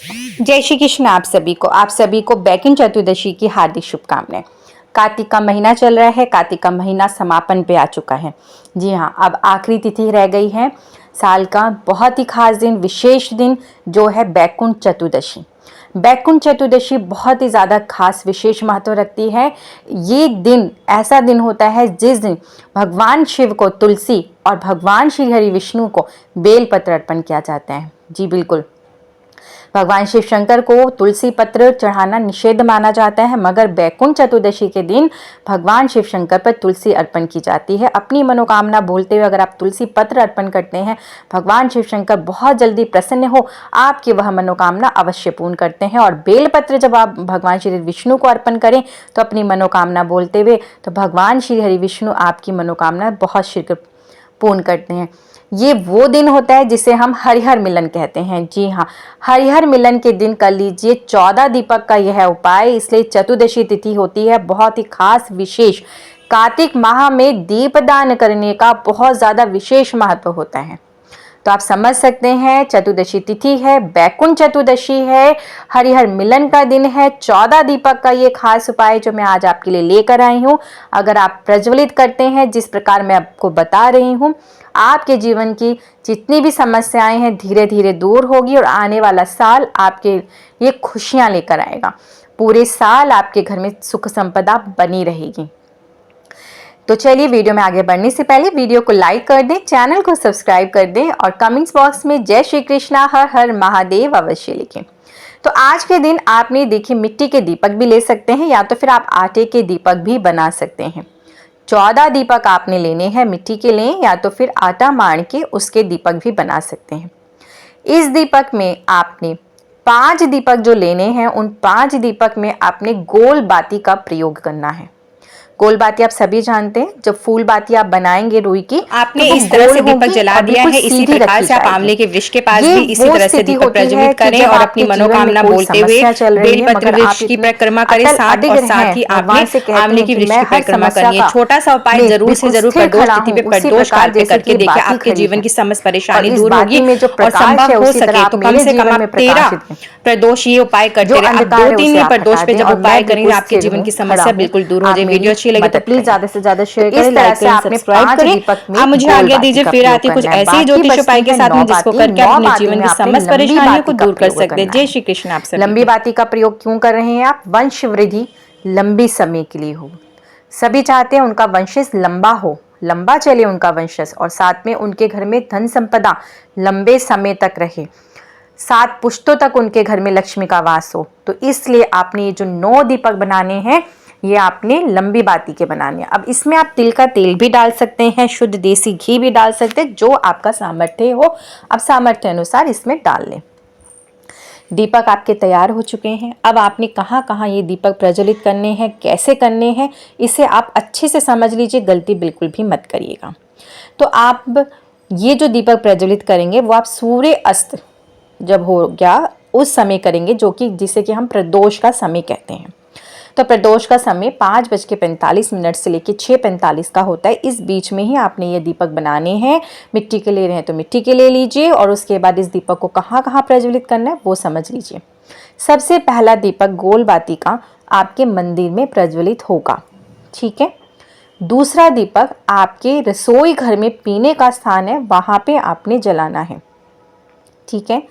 जय श्री कृष्ण। आप सभी को बैकुंठ चतुर्दशी की हार्दिक शुभकामनाएं। कार्तिक का महीना चल रहा है, कार्तिक का महीना समापन पे आ चुका है। जी हाँ, अब आखिरी तिथि रह गई है साल का बहुत ही खास दिन, विशेष दिन जो है बैकुंठ चतुर्दशी। बैकुंठ चतुर्दशी बहुत ही ज़्यादा खास विशेष महत्व रखती है। ये दिन ऐसा दिन होता है जिस दिन भगवान शिव को तुलसी और भगवान श्री हरि विष्णु को बेलपत्र अर्पण किया जाता है। जी बिल्कुल, भगवान शिव शंकर को तुलसी पत्र चढ़ाना निषेध माना जाता है, मगर बैकुंठ चतुर्दशी के दिन भगवान शिव शंकर पर तुलसी अर्पण की जाती है। अपनी मनोकामना बोलते हुए अगर आप तुलसी पत्र अर्पण करते हैं, भगवान शिव शंकर बहुत जल्दी प्रसन्न हो आपकी वह मनोकामना अवश्य पूर्ण करते हैं। और बेलपत्र जब आप भगवान श्री विष्णु को अर्पण करें तो अपनी मनोकामना बोलते हुए, तो भगवान श्री हरि विष्णु आपकी मनोकामना बहुत शीघ्र पूर्ण करते हैं। ये वो दिन होता है जिसे हम हरिहर मिलन कहते हैं। जी हाँ, हरिहर मिलन के दिन कर लीजिए 14 दीपक का यह उपाय। इसलिए चतुर्दशी तिथि होती है बहुत ही खास विशेष। कार्तिक माह में दीपदान करने का बहुत ज़्यादा विशेष महत्व होता है। तो आप समझ सकते हैं, चतुर्दशी तिथि है, बैकुंठ चतुर्दशी है, हरिहर मिलन का दिन है, 14 दीपक का ये खास उपाय जो मैं आज आपके लिए लेकर आई हूँ, अगर आप प्रज्वलित करते हैं जिस प्रकार मैं आपको बता रही हूँ, आपके जीवन की जितनी भी समस्याएं हैं धीरे धीरे दूर होगी और आने वाला साल आपके ये खुशियां लेकर आएगा। पूरे साल आपके घर में सुख संपदा बनी रहेगी। तो चलिए, वीडियो में आगे बढ़ने से पहले वीडियो को लाइक कर दें, चैनल को सब्सक्राइब कर दें और कमेंट्स बॉक्स में जय श्री कृष्णा हर हर महादेव अवश्य लिखें। तो आज के दिन आपने देखिए मिट्टी के दीपक भी ले सकते हैं या तो फिर आप आटे के दीपक भी बना सकते हैं। 14 दीपक आपने लेने हैं, मिट्टी के लें या तो फिर आटा मार के उसके दीपक भी बना सकते हैं। इस दीपक में आपने 5 दीपक जो लेने हैं, उन 5 दीपक में आपने गोल बाती का प्रयोग करना है। गोल बाती आप सभी जानते हैं, जब फूल बाती आप बनाएंगे रुई की, आपने इस तरह से दीपक जला दिया है। इसी प्रकार से आप आमले के वृक्ष के पास भी इसी तरह से दीपक प्रज्वलित करें और अपनी मनोकामना बोलते हुए बेलपत्र वृक्ष की परिक्रमा करें। साथ ही आपने आमले की वृक्ष की परिक्रमा करनी है। छोटा सा उपाय जरूर से जरूर प्रदोष तिथि पे प्रदोष काल पे करके देखिए, आपके जीवन की समस्त परेशानी दूर होगी और संभव हो सके तो कम से कम आप 13 प्रदोष ये उपाय करते रहे। आप 2-3 प्रदोष पे जब उपाय करेंगे आपके जीवन की समस्या बिल्कुल दूर हो जाए। वीडियो अच्छी लगे तो प्लीज ज्यादा से ज्यादा शेयर करें, लाइक करें, सब्सक्राइब करें। आप मुझे आज्ञा दीजिए, फिर आती कुछ ऐसे ही ज्योतिष उपाय के साथ में जिसको करके अपने जीवन की समस्त परेशानियों को दूर कर सकते हैं। जय श्री कृष्ण। आप सभी लंबी बाती का प्रयोग क्यों कर रहे हैं आप? वंश वृद्धि लंबी समय के लिए हो। सभी चाहते हैं उनका वंशज लंबा हो, लंबा चले उनका वंशज, और साथ में उनके घर में धन संपदा लंबे समय तक रहे, 7 पुश्तों तक उनके घर में लक्ष्मी का वास हो। तो इसलिए आपने ये जो 9 दीपक बनाने हैं, ये आपने लंबी बाती के बनाने हैं। अब इसमें आप तिल का तेल भी डाल सकते हैं, शुद्ध देसी घी भी डाल सकते हैं, जो आपका सामर्थ्य हो। अब सामर्थ्य अनुसार इसमें डाल लें। दीपक आपके तैयार हो चुके हैं। अब आपने कहाँ कहाँ ये दीपक प्रज्वलित करने हैं, कैसे करने हैं, इसे आप अच्छे से समझ लीजिए, गलती बिल्कुल भी मत करिएगा। तो आप ये जो दीपक प्रज्वलित करेंगे वो आप सूर्य अस्त जब हो गया उस समय करेंगे, जो कि जिसे कि हम प्रदोष का समय कहते हैं। तो प्रदोष का समय 5:45 से लेकर 6:45 का होता है। इस बीच में ही आपने ये दीपक बनाने हैं। मिट्टी के ले रहे हैं तो मिट्टी के ले लीजिए, और उसके बाद इस दीपक को कहाँ कहाँ प्रज्वलित करना है वो समझ लीजिए। सबसे पहला दीपक गोल बाती का आपके मंदिर में प्रज्वलित होगा, ठीक है। दूसरा दीपक आपके रसोई घर में पीने का स्थान है, वहाँ पे आपने जलाना है, ठीक है।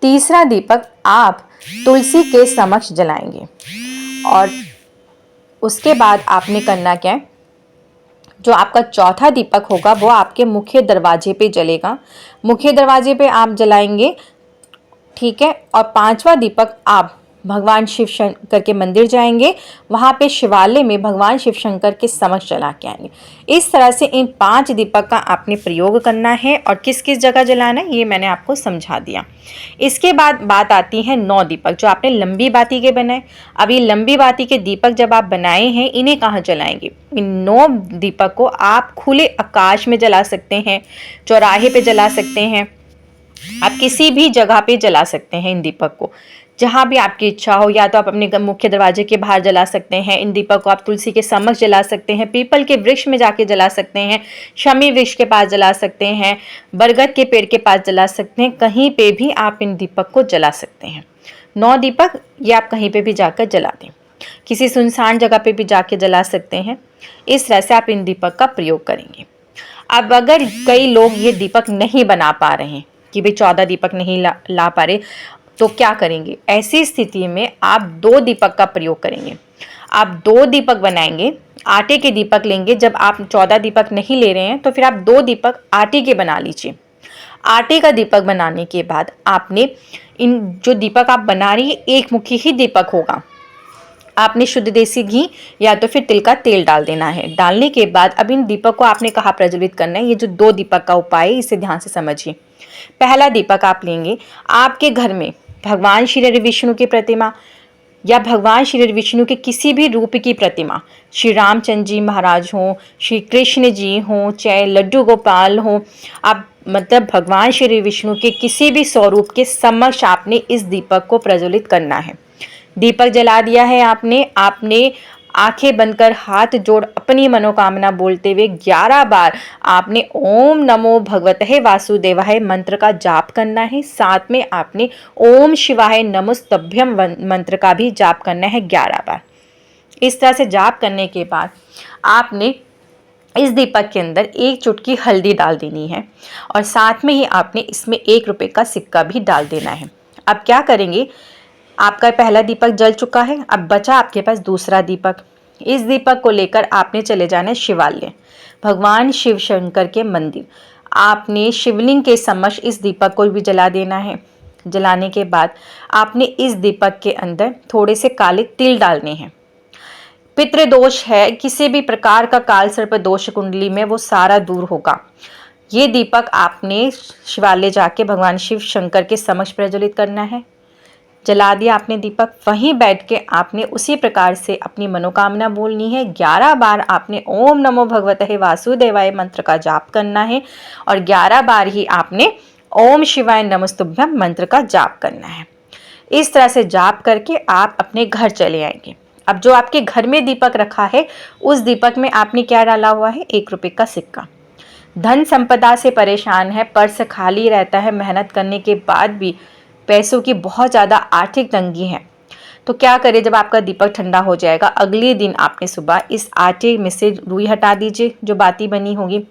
तीसरा दीपक आप तुलसी के समक्ष जलाएंगे, और उसके बाद आपने करना क्या है, जो आपका चौथा दीपक होगा वो आपके मुख्य दरवाजे पे जलेगा, मुख्य दरवाजे पे आप जलाएंगे, ठीक है। और 5वां दीपक आप भगवान शिव शंकर के मंदिर जाएंगे, वहाँ पे शिवालय में भगवान शिव शंकर के समक्ष जला के आएंगे। इस तरह से इन 5 दीपक का आपने प्रयोग करना है, और किस किस जगह जलाना है ये मैंने आपको समझा दिया। इसके बाद बात आती है 9 दीपक जो आपने लंबी बाती के बनाए। अब ये लंबी बाती के दीपक जब आप बनाए हैं, इन्हें कहाँ जलाएंगे? इन 9 दीपक को आप खुले आकाश में जला सकते हैं, चौराहे पे जला सकते हैं, आप किसी भी जगह पे जला सकते हैं इन दीपक को, जहाँ भी आपकी इच्छा हो। या तो आप अपने मुख्य दरवाजे के बाहर जला सकते हैं इन दीपक को, आप तुलसी के समक्ष जला सकते हैं, पीपल के वृक्ष में जाके जला सकते हैं, शमी वृक्ष के पास जला सकते हैं, बरगद के पेड़ के पास जला सकते हैं, कहीं पे भी आप इन दीपक को जला सकते हैं। 9 दीपक ये आप कहीं पे भी जाकर जला दें, किसी सुनसान जगह पे भी जाके जला सकते हैं। इस तरह से आप इन दीपक का प्रयोग करेंगे। अब अगर कई लोग ये दीपक नहीं बना पा रहे हैं कि भाई 14 दीपक नहीं ला पा रहे, तो क्या करेंगे? ऐसी स्थिति में आप 2 दीपक का प्रयोग करेंगे। आप 2 दीपक बनाएंगे, आटे के दीपक लेंगे। जब आप 14 दीपक नहीं ले रहे हैं तो फिर आप 2 दीपक आटे के बना लीजिए। आटे का दीपक बनाने के बाद आपने इन जो दीपक आप बना रही है, एक मुखी ही दीपक होगा। आपने शुद्ध देसी घी या तो फिर तिल का तेल डाल देना है। डालने के बाद अब इन दीपक को आपने कहाँ प्रज्वलित करना है, ये जो 2 दीपक का उपाय है इसे ध्यान से समझिए। पहला दीपक आप लेंगे, आपके घर में भगवान श्री विष्णु की प्रतिमा या भगवान श्री विष्णु के किसी भी रूप की प्रतिमा, श्री रामचंद्र जी महाराज हों, श्री कृष्ण जी हों, चाहे लड्डू गोपाल हों, आप मतलब भगवान श्री विष्णु के किसी भी स्वरूप के समक्ष आपने इस दीपक को प्रज्वलित करना है। दीपक जला दिया है आपने आंखें बंद कर हाथ जोड़ अपनी मनोकामना बोलते हुए 11 बार आपने ओम नमो भगवते वासुदेवाय मंत्र का जाप करना है। साथ में आपने ओम शिवाय नमोस्तभ्यम मंत्र का भी जाप करना है 11 बार। इस तरह से जाप करने के बाद आपने इस दीपक के अंदर 1 चुटकी हल्दी डाल देनी है और साथ में ही आपने इसमें 1 रुपये का सिक्का भी डाल देना है। अब क्या करेंगे, आपका पहला दीपक जल चुका है, अब बचा आपके पास दूसरा दीपक। इस दीपक को लेकर आपने चले जाना है शिवालय, भगवान शिव शंकर के मंदिर। आपने शिवलिंग के समक्ष इस दीपक को भी जला देना है। जलाने के बाद आपने इस दीपक के अंदर थोड़े से काले तिल डालने हैं। पितृदोष है, किसी भी प्रकार का काल सर्प दोष कुंडली में वो सारा दूर होगा। ये दीपक आपने शिवालय जाके भगवान शिव शंकर के समक्ष प्रज्वलित करना है। जला दिया आपने दीपक, वहीं बैठ के आपने उसी प्रकार से अपनी मनोकामना बोलनी है। 11 बार आपने ओम नमो भगवते वासुदेवाय मंत्र का जाप करना है और 11 बार ही आपने ओम शिवाय नमस्तुभ्यम मंत्र का जाप करना है। इस तरह से जाप करके आप अपने घर चले आएंगे। अब जो आपके घर में दीपक रखा है, उस दीपक में आपने क्या डाला हुआ है? 1 रुपये का सिक्का। धन संपदा से परेशान है, पर्स खाली रहता है, मेहनत करने के बाद भी पैसों की बहुत ज़्यादा आर्थिक तंगी है, तो क्या करें? जब आपका दीपक ठंडा हो जाएगा, अगले दिन आपने सुबह इस आटे में से रुई हटा दीजिए, जो बाती बनी होगी,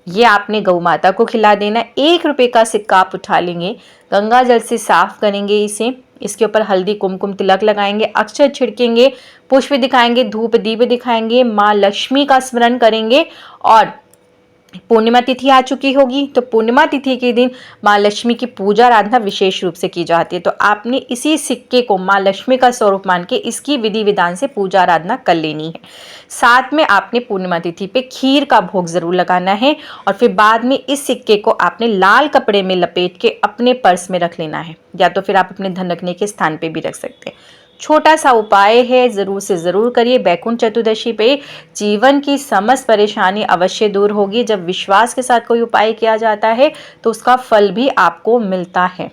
ये आपने गौ माता को खिला देना। 1 रुपये का सिक्का आप उठा लेंगे, गंगा जल से साफ करेंगे इसे, इसके ऊपर हल्दी कुमकुम तिलक लगाएंगे, अक्षर छिड़केंगे, पुष्प दिखाएंगे, धूप दीप दिखाएंगे, माँ लक्ष्मी का स्मरण करेंगे। और पूर्णिमा तिथि आ चुकी होगी, तो पूर्णिमा तिथि के दिन माँ लक्ष्मी की पूजा आराधना विशेष रूप से की जाती है, तो आपने इसी सिक्के को माँ लक्ष्मी का स्वरूप मान के इसकी विधि विधान से पूजा आराधना कर लेनी है। साथ में आपने पूर्णिमा तिथि पे खीर का भोग जरूर लगाना है और फिर बाद में इस सिक्के को आपने लाल कपड़े में लपेट के अपने पर्स में रख लेना है, या तो फिर आप अपने धन रखने के स्थान पे भी रख सकते हैं। छोटा सा उपाय है, ज़रूर से ज़रूर करिए। बैकुंठ चतुर्दशी पे जीवन की समस्त परेशानी अवश्य दूर होगी। जब विश्वास के साथ कोई उपाय किया जाता है तो उसका फल भी आपको मिलता है।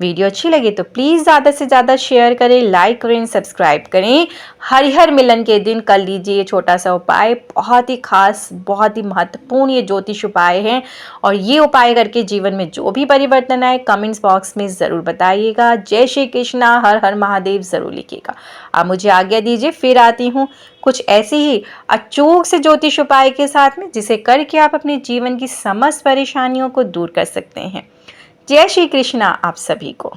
वीडियो अच्छी लगे तो प्लीज़ ज़्यादा से ज़्यादा शेयर करें, लाइक करें, सब्सक्राइब करें। हरिहर मिलन के दिन कर लीजिए छोटा सा उपाय, बहुत ही खास, बहुत ही महत्वपूर्ण ये ज्योतिष उपाय है। और ये उपाय करके जीवन में जो भी परिवर्तन आए कमेंट्स बॉक्स में ज़रूर बताइएगा। जय श्री कृष्णा, हर हर महादेव ज़रूर लिखिएगा। आप मुझे आज्ञा दीजिए, फिर आती हूँ कुछ ऐसे ही अचूक से ज्योतिष उपाय के साथ में, जिसे करके आप अपने जीवन की समस्त परेशानियों को दूर कर सकते हैं। जय श्री कृष्णा आप सभी को।